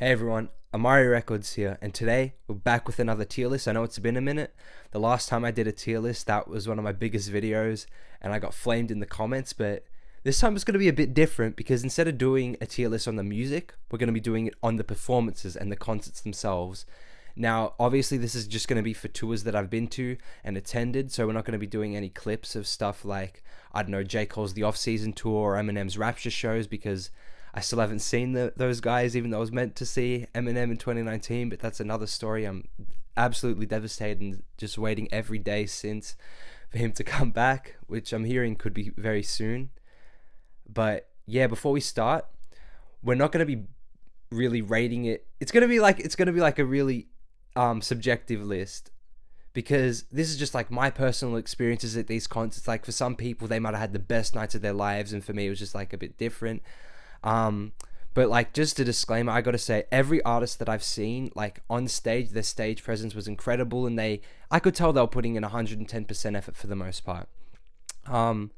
Hey everyone, Amari Records here, and today we're back with another tier list. I know it's been a minute. The last time I did a tier list, that was one of my biggest videos, and I got flamed in the comments, but this time it's going to be a bit different because instead of doing a tier list on the music, we're going to be doing it on the performances and the concerts themselves. Now, obviously, this is just going to be for tours that I've been to and attended, so we're not going to be doing any clips of stuff like, I don't know, J. Cole's The Off-Season Tour or Eminem's Rapture shows because I still haven't seen those guys, even though I was meant to see Eminem in 2019, but that's another story. I'm absolutely devastated and just waiting every day since for him to come back, which I'm hearing could be very soon. But yeah, before we start, we're not going to be really rating it. It's going to be like a really subjective list because this is just like my personal experiences at these concerts. Like for some people, they might have had the best nights of their lives, and for me, it was just like a bit different. But like just a disclaimer, I gotta say every artist that I've seen like on stage, their stage presence was incredible, and I could tell they were putting in 110% effort for the most part. And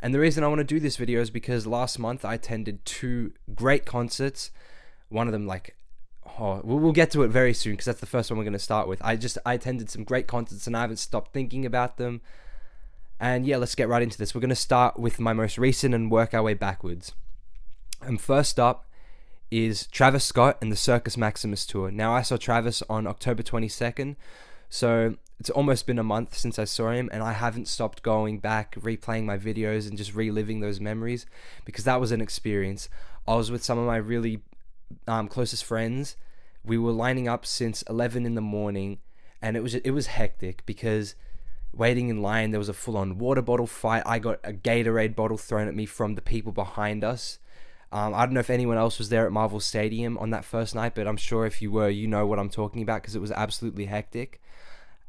the reason I want to do this video is because last month I attended two great concerts. One of them we'll get to it very soon because that's the first one we're going to start with. I attended some great concerts and I haven't stopped thinking about them. And yeah, let's get right into this. We're going to start with my most recent and work our way backwards. And first up is Travis Scott and the Circus Maximus tour. Now, I saw Travis on October 22nd, so it's almost been a month since I saw him, and I haven't stopped going back, replaying my videos, and just reliving those memories, because that was an experience. I was with some of my really closest friends. We were lining up since 11 in the morning, and it was hectic, because waiting in line, there was a full-on water bottle fight. I got a Gatorade bottle thrown at me from the people behind us. I don't know if anyone else was there at Marvel Stadium on that first night, but I'm sure if you were, you know what I'm talking about because it was absolutely hectic.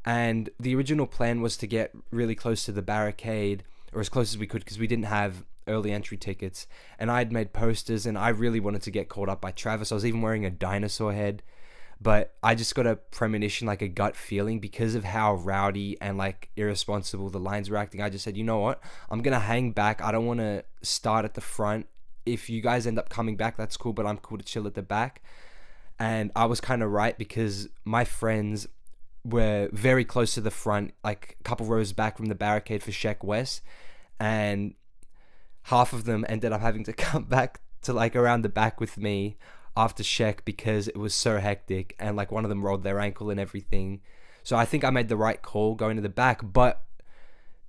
And the original plan was to get really close to the barricade, or as close as we could, because we didn't have early entry tickets. And I had made posters, and I really wanted to get called up by Travis. I was even wearing a dinosaur head. But I just got a premonition, like a gut feeling, because of how rowdy and like irresponsible the lines were acting. I just said, you know what? I'm going to hang back. I don't want to start at the front. If you guys end up coming back, that's cool, but I'm cool to chill at the back. And I was kind of right because my friends were very close to the front, like a couple rows back from the barricade for Sheck West. And half of them ended up having to come back to like around the back with me after Sheck because it was so hectic. And like one of them rolled their ankle and everything. So I think I made the right call going to the back. But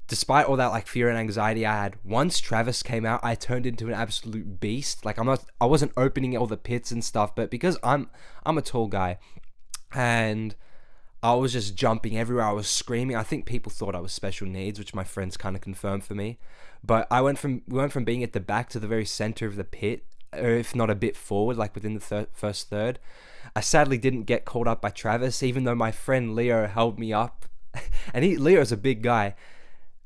despite all that like fear and anxiety I had, once Travis came out, I turned into an absolute beast. Like I wasn't opening all the pits and stuff, but because I'm a tall guy, and I was just jumping everywhere. I was screaming. I think people thought I was special needs, which my friends kind of confirmed for me. But we went from being at the back to the very center of the pit, or if not a bit forward, like within the first third. I sadly didn't get called up by Travis, even though my friend Leo held me up, and Leo's a big guy.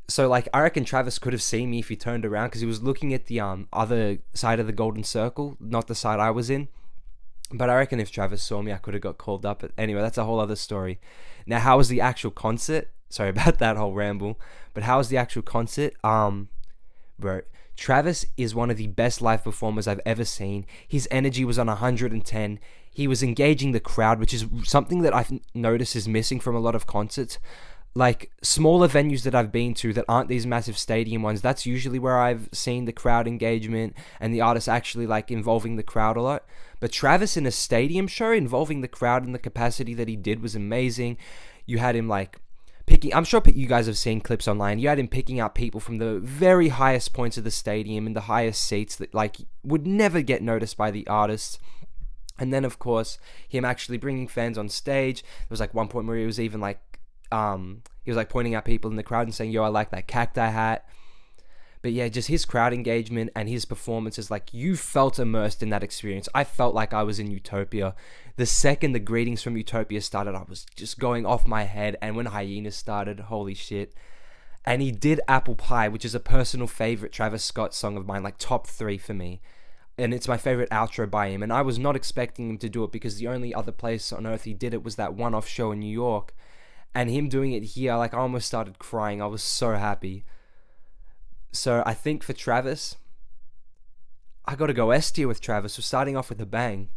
So, like, I reckon Travis could have seen me if he turned around because he was looking at the other side of the golden circle, not the side I was in. But I reckon if Travis saw me, I could have got called up. But anyway, that's a whole other story. Now, how was the actual concert? Sorry about that whole ramble. But how was the actual concert? Bro, Travis is one of the best live performers I've ever seen. His energy was on 110. He was engaging the crowd, which is something that I've noticed is missing from a lot of concerts. Like smaller venues that I've been to that aren't these massive stadium ones, that's usually where I've seen the crowd engagement and the artists actually like involving the crowd a lot. But Travis in a stadium show involving the crowd in the capacity that he did was amazing. You had him like I'm sure you guys have seen clips online. You had him picking out people from the very highest points of the stadium and the highest seats that like would never get noticed by the artists. And then of course him actually bringing fans on stage. There was like one point where he was even like he was like pointing at people in the crowd and saying, yo, I like that cacti hat. But yeah, just his crowd engagement and his performances, like you felt immersed in that experience. I felt like I was in Utopia. The second the greetings from Utopia started, I was just going off my head. And when Hyenas started, holy shit. And he did Apple Pie, which is a personal favorite Travis Scott song of mine, like top 3 for me. And it's my favorite outro by him. And I was not expecting him to do it because the only other place on earth he did it was that one-off show in New York. And him doing it here, like I almost started crying. I was so happy. So I think for Travis, I got to go S tier with Travis. We're starting off with a bang.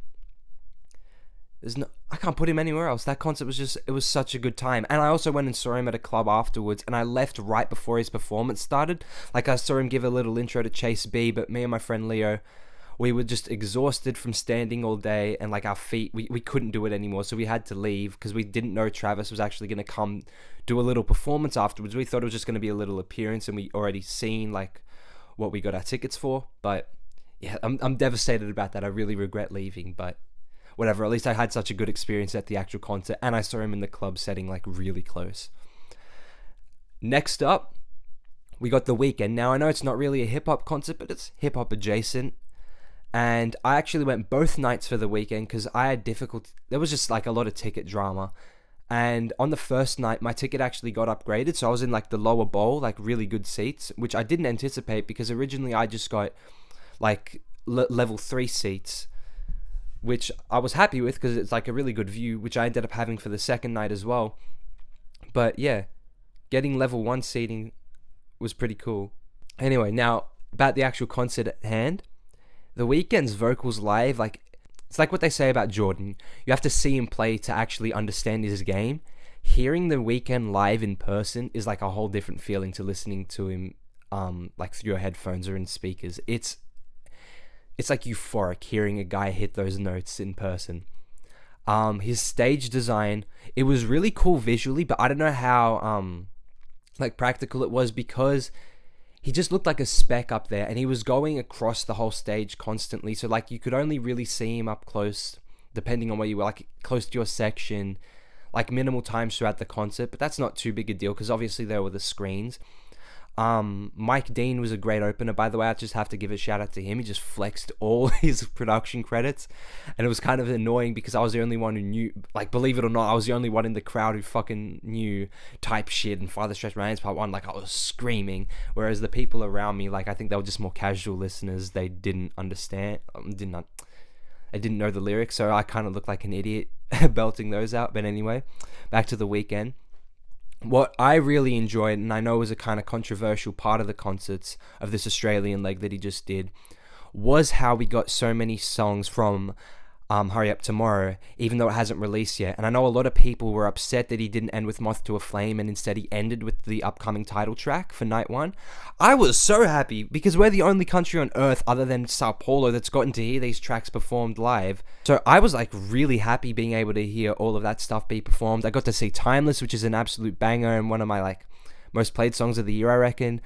I can't put him anywhere else. That concert was just, it was such a good time. And I also went and saw him at a club afterwards, and I left right before his performance started. Like, I saw him give a little intro to Chase B, but me and my friend Leo, we were just exhausted from standing all day, and like our feet, we couldn't do it anymore, so we had to leave because we didn't know Travis was actually going to come do a little performance afterwards. We thought it was just going to be a little appearance, and we already seen like what we got our tickets for. But yeah, I'm devastated about that. I really regret leaving, but whatever, at least I had such a good experience at the actual concert, and I saw him in the club setting, like really close. Next up, we got The Weeknd. Now, I know it's not really a hip-hop concert, but it's hip-hop adjacent, and I actually went both nights for The Weeknd because I had difficulty. There was just like a lot of ticket drama, and on the first night, my ticket actually got upgraded, so I was in like the lower bowl, like really good seats, which I didn't anticipate because originally I just got like level 3 seats, which I was happy with because it's like a really good view, which I ended up having for the second night as well. But yeah, getting level 1 seating was pretty cool. Anyway, now about the actual concert at hand. The Weeknd's vocals live, like, it's like what they say about Jordan. You have to see him play to actually understand his game. Hearing The Weeknd live in person is like a whole different feeling to listening to him like through your headphones or in speakers. It's like euphoric hearing a guy hit those notes in person. His stage design, it was really cool visually, but I don't know how like practical it was because he just looked like a speck up there, and he was going across the whole stage constantly. So like you could only really see him up close, depending on where you were, like close to your section, like minimal times throughout the concert. But that's not too big a deal because obviously there were the screens. Mike Dean was a great opener, by the way. I just have to give a shout out to him. He just flexed all his production credits, and it was kind of annoying because I was the only one who knew, like, believe it or not, I was the only one in the crowd who fucking knew Type Shit and Farther Stretch My Hands Part 1. Like, I was screaming, whereas the people around me, like, I think they were just more casual listeners. They didn't understand, they didn't know the lyrics, so I kind of looked like an idiot belting those out. But anyway, back to The Weeknd. What I really enjoyed, and I know was a kind of controversial part of the concerts of this Australian leg that he just did, was how we got so many songs from Hurry Up Tomorrow, even though it hasn't released yet. And I know a lot of people were upset that he didn't end with Moth to a Flame, and instead he ended with the upcoming title track for night 1. I was so happy because we're the only country on earth other than Sao Paulo that's gotten to hear these tracks performed live. So I was like really happy being able to hear all of that stuff be performed. I got to see Timeless, which is an absolute banger and one of my like most played songs of the year, I reckon.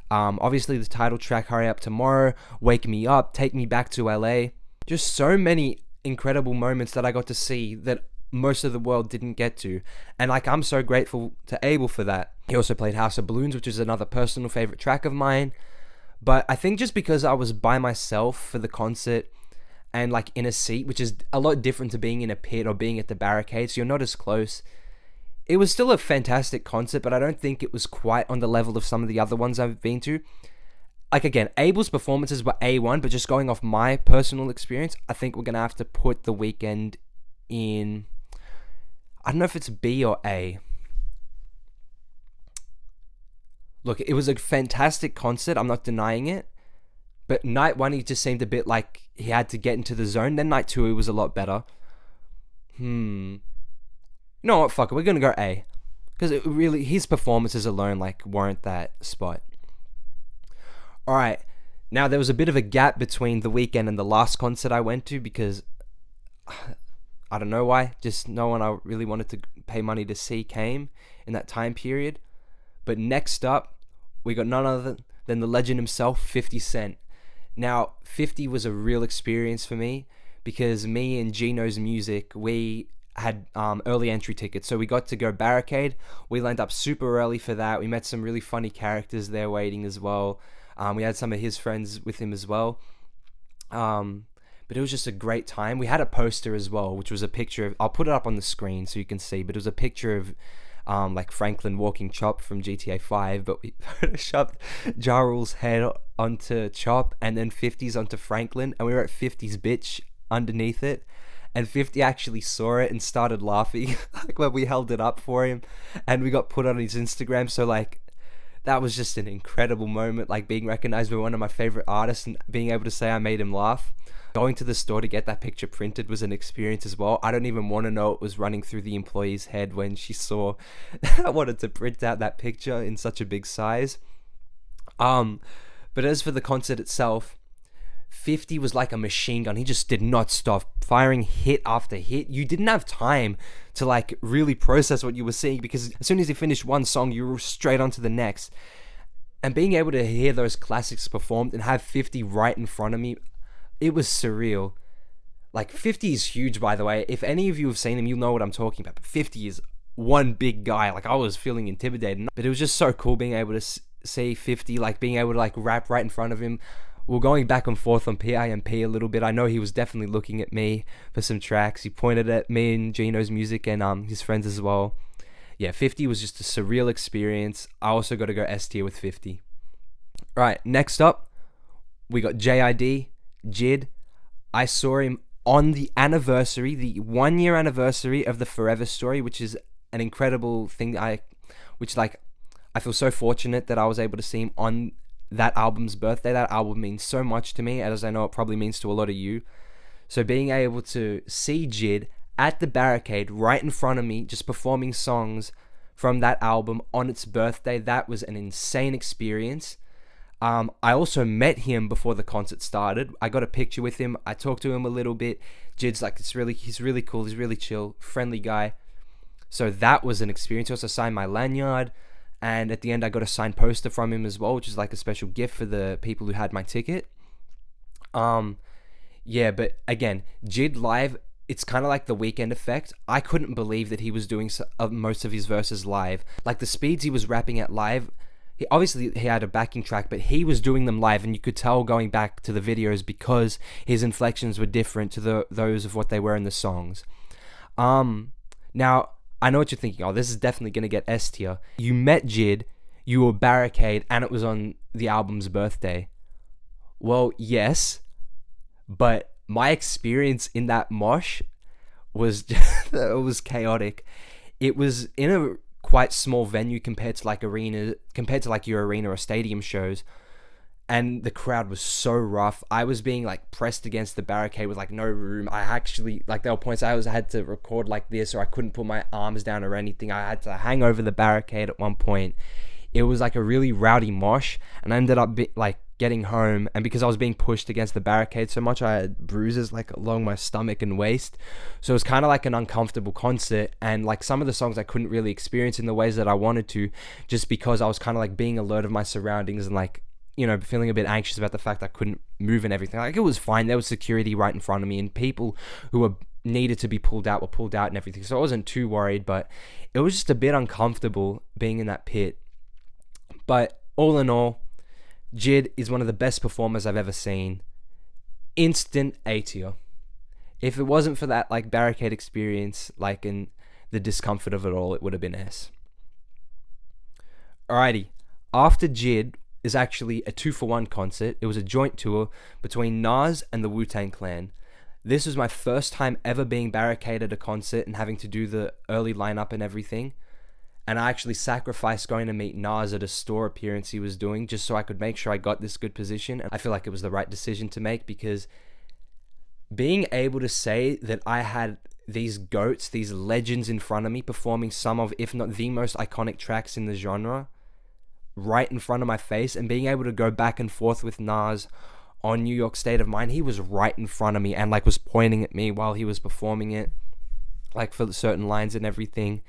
Obviously the title track, Hurry Up Tomorrow, Wake Me Up, Take Me Back to LA. Just so many incredible moments that I got to see that most of the world didn't get to, and like I'm so grateful to Abel for that. He also played House of Balloons, which is another personal favorite track of mine, but I think just because I was by myself for the concert and like in a seat, which is a lot different to being in a pit or being at the barricade, so you're not as close, it was still a fantastic concert, but I don't think it was quite on the level of some of the other ones I've been to. Like, again, Abel's performances were A1, but just going off my personal experience, I think we're going to have to put The Weeknd in, I don't know if it's B or A. Look, it was a fantastic concert, I'm not denying it, but night 1, he just seemed a bit like he had to get into the zone. Then night 2, he was a lot better. You know what, fuck it, we're going to go A. Because it really, his performances alone, like, weren't that spot. Alright, now there was a bit of a gap between The Weeknd and the last concert I went to because I don't know why, just no one I really wanted to pay money to see came in that time period. But next up, we got none other than the legend himself, 50 Cent. Now, 50 was a real experience for me because me and Gino's Music, we had early entry tickets, so we got to go barricade. We lined up super early for that. We met some really funny characters there waiting as well. We had some of his friends with him as well. But it was just a great time. We had a poster as well, which was a picture of, I'll put it up on the screen so you can see, but it was a picture of like Franklin walking Chop from GTA 5, but we photoshopped Ja Rule's head onto Chop and then 50's onto Franklin, and we wrote 50's bitch underneath it. And 50 actually saw it and started laughing like when we held it up for him, and we got put on his Instagram. So like, that was just an incredible moment, like being recognized by one of my favorite artists and being able to say I made him laugh. Going to the store to get that picture printed was an experience as well. I don't even want to know what was running through the employee's head when she saw I wanted to print out that picture in such a big size. But as for the concert itself, 50 was like a machine gun. He just did not stop firing hit after hit. You didn't have time to like really process what you were seeing, because as soon as he finished one song, you were straight on to the next. And being able to hear those classics performed and have 50 right in front of me, it was surreal. Like 50 is huge, by the way. If any of you have seen him, you'll know what I'm talking about. But 50 is one big guy. Like I was feeling intimidated, but it was just so cool being able to see 50, like being able to like rap right in front of him. We're going back and forth on PIMP a little bit. I know he was definitely looking at me for some tracks. He pointed at me and Gino's music and his friends as well. Yeah, 50 was just a surreal experience. I also got to go S tier with 50. Right, next up, we got J.I.D, J.I.D. I saw him on the anniversary, the 1 year anniversary of the Forever Story, which is an incredible thing. I feel so fortunate that I was able to see him on that album's birthday. That album means so much to me, as I know it probably means to a lot of you. So being able to see J.I.D at the Barricade right in front of me, just performing songs from that album on its birthday, that was an insane experience. I also met him before the concert started. I got a picture with him. I talked to him a little bit. J.I.D's like, he's really cool. He's really chill, friendly guy. So that was an experience. He also signed my lanyard. And at the end, I got a signed poster from him as well, which is like a special gift for the people who had my ticket. Yeah, but again, J.I.D live, it's kind of like the Weekend effect. I couldn't believe that he was doing most of his verses live. Like the speeds he was rapping at live, he had a backing track, but he was doing them live, and you could tell going back to the videos because his inflections were different to those of what they were in the songs. Now, I know what you're thinking. Oh, this is definitely going to get S tier. You met J.I.D, you were Barricade, and it was on the album's birthday. Well, yes, but my experience in that mosh was just, it was chaotic. It was in a quite small venue compared to like your arena or stadium shows, and the crowd was so rough. I was being like pressed against the Barricade with like no room. I actually, like, there were points I had to record like this, or I couldn't put my arms down or anything. I had to hang over the Barricade at one point. It was like a really rowdy mosh, and I ended up getting home, and because I was being pushed against the Barricade so much, I had bruises like along my stomach and waist. So it was kind of like an uncomfortable concert, and like some of the songs I couldn't really experience in the ways that I wanted to, just because I was kind of like being alert of my surroundings and like, you know, feeling a bit anxious about the fact I couldn't move and everything. Like, it was fine. There was security right in front of me, and people who were needed to be pulled out were pulled out and everything. So I wasn't too worried, but it was just a bit uncomfortable being in that pit. But all in all, J.I.D is one of the best performers I've ever seen. Instant A tier. If it wasn't for that like Barricade experience, like in the discomfort of it all, it would have been S. Alrighty. After J.I.D is actually a 2-for-1 concert. It was a joint tour between Nas and the Wu-Tang Clan. This was my first time ever being Barricade at a concert and having to do the early lineup and everything. And I actually sacrificed going to meet Nas at a store appearance he was doing just so I could make sure I got this good position. And I feel like it was the right decision to make, because being able to say that I had these GOATs, these legends in front of me performing some of, if not the most iconic tracks in the genre, right in front of my face, and being able to go back and forth with Nas on New York State of Mind. He was right in front of me and like was pointing at me while he was performing it, like for certain lines and everything.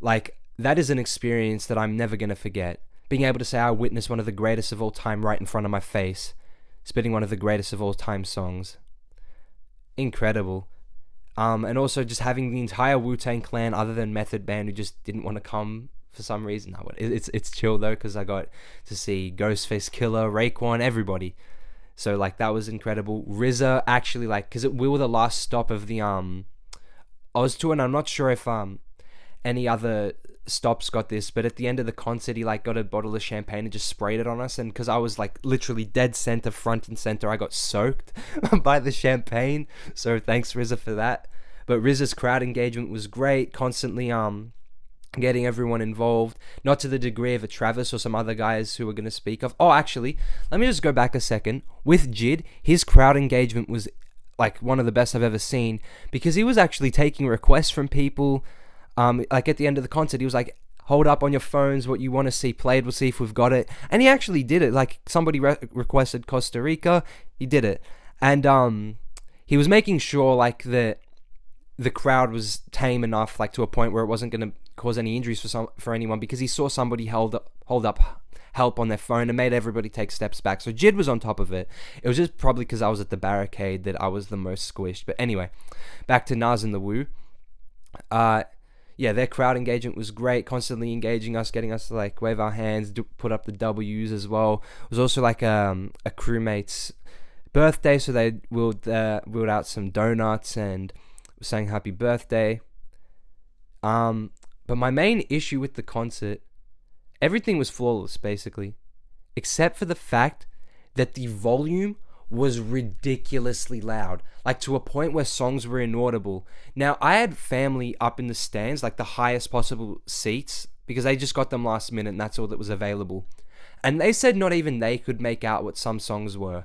Like, that is an experience that I'm never going to forget. Being able to say I witnessed one of the greatest of all time right in front of my face, spitting one of the greatest of all time songs. Incredible. And also just having the entire Wu-Tang Clan, other than Method Man, who just didn't want to come for some reason. No, it's chill though, because I got to see Ghostface Killer, Raekwon, everybody. So like, that was incredible. RZA actually, like, because we were the last stop of the Oz tour, and I'm not sure if any other stops got this, but at the end of the concert, he like got a bottle of champagne and just sprayed it on us, and because I was like literally dead center, front and center, I got soaked by the champagne. So thanks RZA for that. But RZA's crowd engagement was great, constantly getting everyone involved, not to the degree of a Travis or some other guys who are going to speak of. Oh, actually, let me just go back a second. With J.I.D, his crowd engagement was like one of the best I've ever seen, because he was actually taking requests from people. Like at the end of the concert, he was like, hold up on your phones what you want to see played, we'll see if we've got it. And he actually did it. Like somebody requested Costa Rica, he did it. And he was making sure like the crowd was tame enough, like to a point where it wasn't going to cause any injuries for anyone, because he saw somebody hold up help on their phone and made everybody take steps back. So J.I.D was on top of it. It was just probably because I was at the barricade that I was the most squished. But anyway, back to Nas and the Wu. Yeah, their crowd engagement was great, constantly engaging us, getting us to like wave our hands, put up the W's as well. It was also like a crewmate's birthday, so they wheeled out some donuts and sang happy birthday. But my main issue with the concert, everything was flawless basically, except for the fact that the volume was ridiculously loud, like to a point where songs were inaudible. Now, I had family up in the stands, like the highest possible seats, because they just got them last minute and that's all that was available. And they said not even they could make out what some songs were.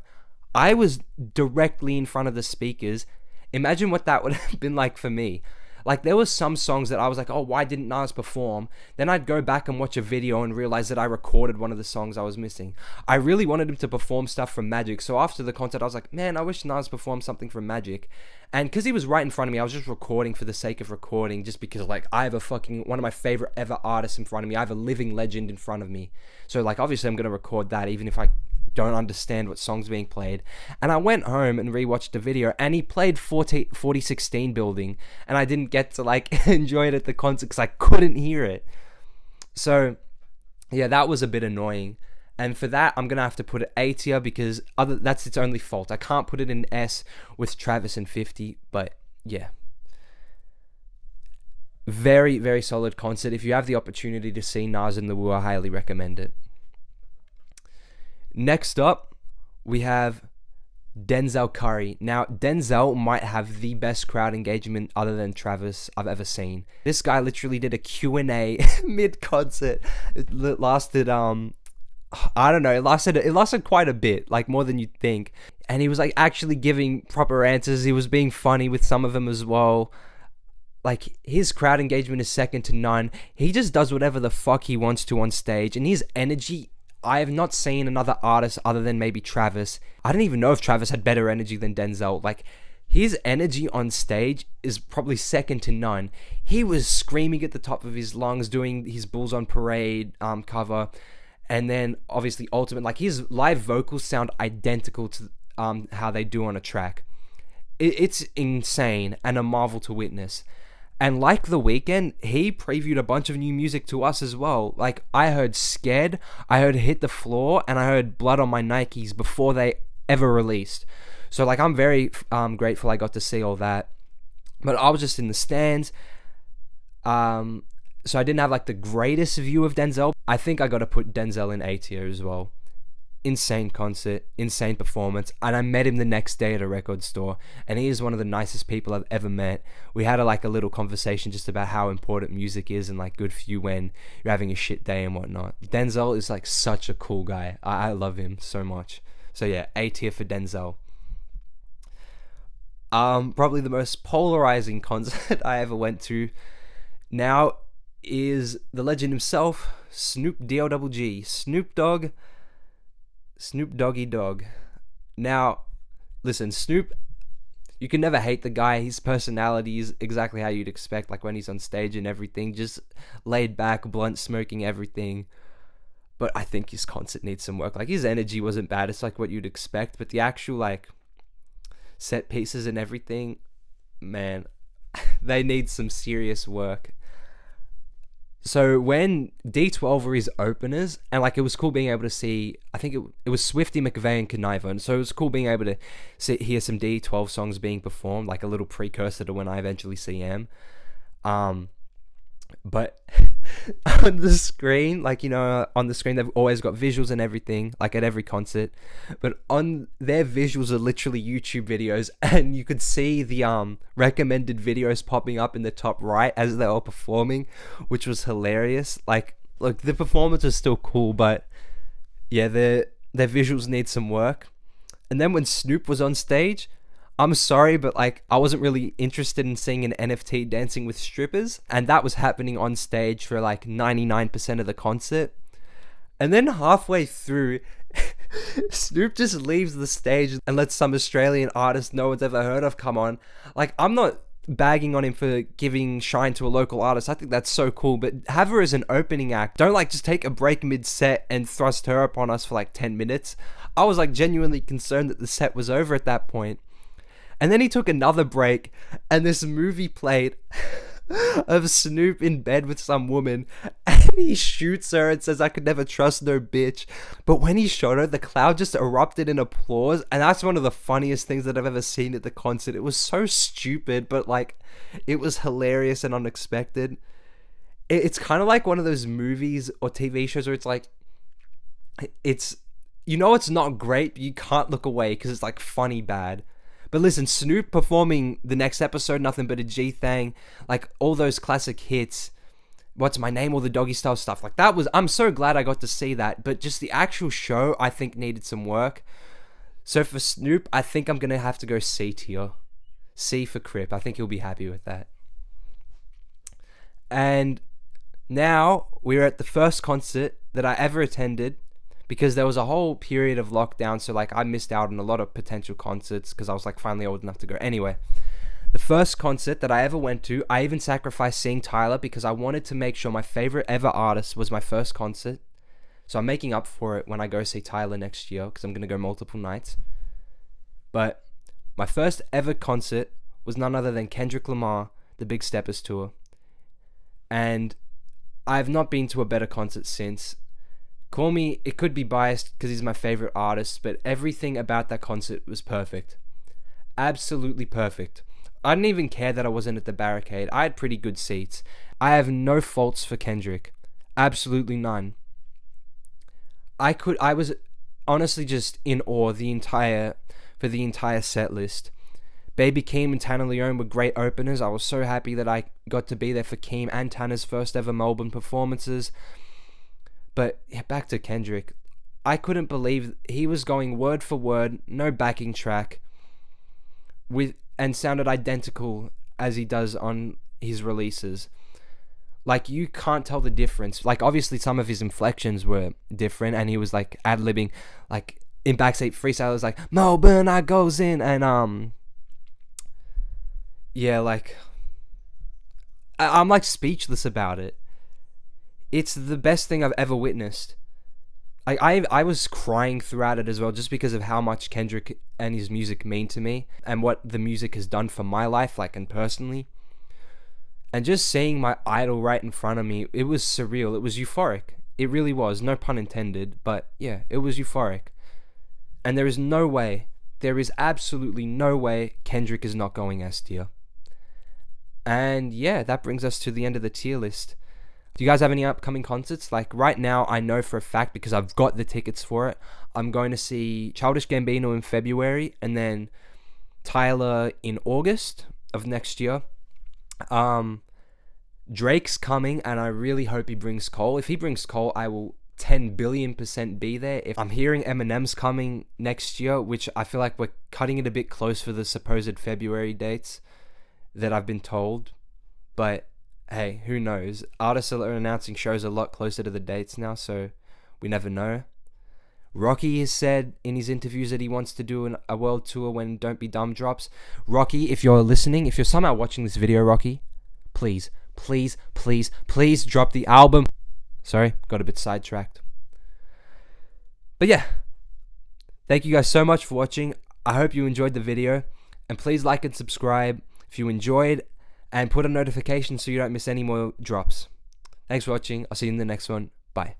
I was directly in front of the speakers. Imagine what that would have been like for me. Like, there was some songs that I was like, oh, why didn't Nas perform? Then I'd go back and watch a video and realize that I recorded one of the songs I was missing. I really wanted him to perform stuff from Magic, so after the concert I was like, man, I wish Nas performed something from Magic. And because he was right in front of me, I was just recording for the sake of recording, just because like I have one of my favorite ever artists in front of me. I have a living legend in front of me. So like obviously I'm going to record that even if I don't understand what song's being played. And I went home and rewatched the video, and he played 4016 Building, and I didn't get to like enjoy it at the concert because I couldn't hear it. So yeah, that was a bit annoying, and for that I'm gonna have to put it A tier, because that's its only fault. I can't put it in S with Travis and 50. But yeah, very, very solid concert. If you have the opportunity to see Nas and the Wu, I highly recommend it. Next up, we have Denzel Curry. Now, Denzel might have the best crowd engagement other than Travis I've ever seen. This guy literally did a Q&A mid-concert. It lasted, I don't know, it lasted quite a bit, like more than you'd think. And he was like actually giving proper answers. He was being funny with some of them as well. Like, his crowd engagement is second to none. He just does whatever the fuck he wants to on stage, and his energy, I have not seen another artist other than maybe Travis. I don't even know if Travis had better energy than Denzel. Like, his energy on stage is probably second to none. He was screaming at the top of his lungs, doing his Bulls on Parade cover. And then, obviously, Ultimate. Like, his live vocals sound identical to how they do on a track. It's insane and a marvel to witness. And like The Weeknd, he previewed a bunch of new music to us as well. Like, I heard Scared, I heard Hit the Floor, and I heard Blood on My Nikes before they ever released. So, like, I'm very grateful I got to see all that. But I was just in the stands. So I didn't have, like, the greatest view of Denzel. I think I got to put Denzel in A tier as well. Insane concert, insane performance, and I met him the next day at a record store, and he is one of the nicest people I've ever met. We had a little conversation just about how important music is and like good for you when you're having a shit day and whatnot. Denzel is like such a cool guy. I love him so much. So yeah, A tier for Denzel. Probably the most polarizing concert I ever went to now is the legend himself, Snoop D-O-G-G, Snoop Doggy Dogg. Now, listen, Snoop, you can never hate the guy. His personality is exactly how you'd expect, like when he's on stage and everything, just laid back, blunt smoking everything. But I think his concert needs some work. Like, his energy wasn't bad. It's like what you'd expect, but the actual like set pieces and everything, man, they need some serious work. So when D12 were his openers, and like it was cool being able to see, I think it was Swifty, McVeigh, and Conniver, and so it was cool being able to hear some D12 songs being performed, like a little precursor to when I eventually see him. But on the screen, like, you know, on the screen they've always got visuals and everything, like at every concert, but on their visuals are literally YouTube videos, and you could see the recommended videos popping up in the top right as they were performing, which was hilarious. Like, look, the performance was still cool, but yeah, their visuals need some work. And then when Snoop was on stage, I'm sorry, but like, I wasn't really interested in seeing an NFT dancing with strippers, and that was happening on stage for like 99% of the concert. And then halfway through, Snoop just leaves the stage and lets some Australian artist no one's ever heard of come on. Like, I'm not bagging on him for giving shine to a local artist. I think that's so cool, but have her as an opening act. Don't like just take a break mid-set and thrust her upon us for like 10 minutes. I was like genuinely concerned that the set was over at that point. And then he took another break, and this movie played of Snoop in bed with some woman, and he shoots her and says, "I could never trust no bitch." But when he shot her, the crowd just erupted in applause, and that's one of the funniest things that I've ever seen at the concert. It was so stupid, but like, it was hilarious and unexpected. It's kind of like one of those movies or TV shows where it's like, it's, you know, it's not great, but you can't look away because it's like funny bad. But listen, Snoop performing the next episode, Nothing But a G Thang, like all those classic hits, What's My Name, all the Doggy Style stuff, like that was, I'm so glad I got to see that, but just the actual show, I think needed some work. So for Snoop, I think I'm going to have to go C tier. C for Crip. I think he'll be happy with that. And now we're at the first concert that I ever attended, because there was a whole period of lockdown, so like I missed out on a lot of potential concerts because I was like finally old enough to go. Anyway, the first concert that I ever went to, I even sacrificed seeing Tyler because I wanted to make sure my favorite ever artist was my first concert. So I'm making up for it when I go see Tyler next year because I'm going to go multiple nights. But my first ever concert was none other than Kendrick Lamar, the Big Steppers tour. And I've not been to a better concert since. Call me, it could be biased because he's my favorite artist, but everything about that concert was perfect. Absolutely perfect. I didn't even care that I wasn't at the barricade. I had pretty good seats. I have no faults for Kendrick. Absolutely none. I was honestly just in awe for the entire set list. Baby Keem and Tanner Leone were great openers. I was so happy that I got to be there for Keem and Tanner's first ever Melbourne performances. But yeah, back to Kendrick. I couldn't believe he was going word for word, no backing track, and sounded identical as he does on his releases. Like, you can't tell the difference. Like, obviously some of his inflections were different, and he was like ad-libbing, like in Backstage Freestyle, it was like, "Melbourne, I goes in," and yeah, like, I'm like speechless about it. It's the best thing I've ever witnessed. I was crying throughout it as well, just because of how much Kendrick and his music mean to me, and what the music has done for my life, like, and personally. And just seeing my idol right in front of me, it was surreal. It was euphoric. It really was. No pun intended, but yeah, it was euphoric. And there is absolutely no way Kendrick is not going S tier. And yeah, that brings us to the end of the tier list. Do you guys have any upcoming concerts? Like, right now, I know for a fact, because I've got the tickets for it, I'm going to see Childish Gambino in February, and then Tyler in August of next year. Drake's coming, and I really hope he brings Cole. If he brings Cole, I will 10 billion% be there. If I'm hearing Eminem's coming next year, which I feel like we're cutting it a bit close for the supposed February dates that I've been told, but hey, who knows? Artists are announcing shows a lot closer to the dates now, so we never know. Rocky has said in his interviews that he wants to do a world tour when Don't Be Dumb drops. Rocky, if you're listening, if you're somehow watching this video, Rocky, please drop the album. Sorry, got a bit sidetracked. But yeah, thank you guys so much for watching. I hope you enjoyed the video, and please like and subscribe if you enjoyed, and put a notification so you don't miss any more drops. Thanks for watching. I'll see you in the next one. Bye.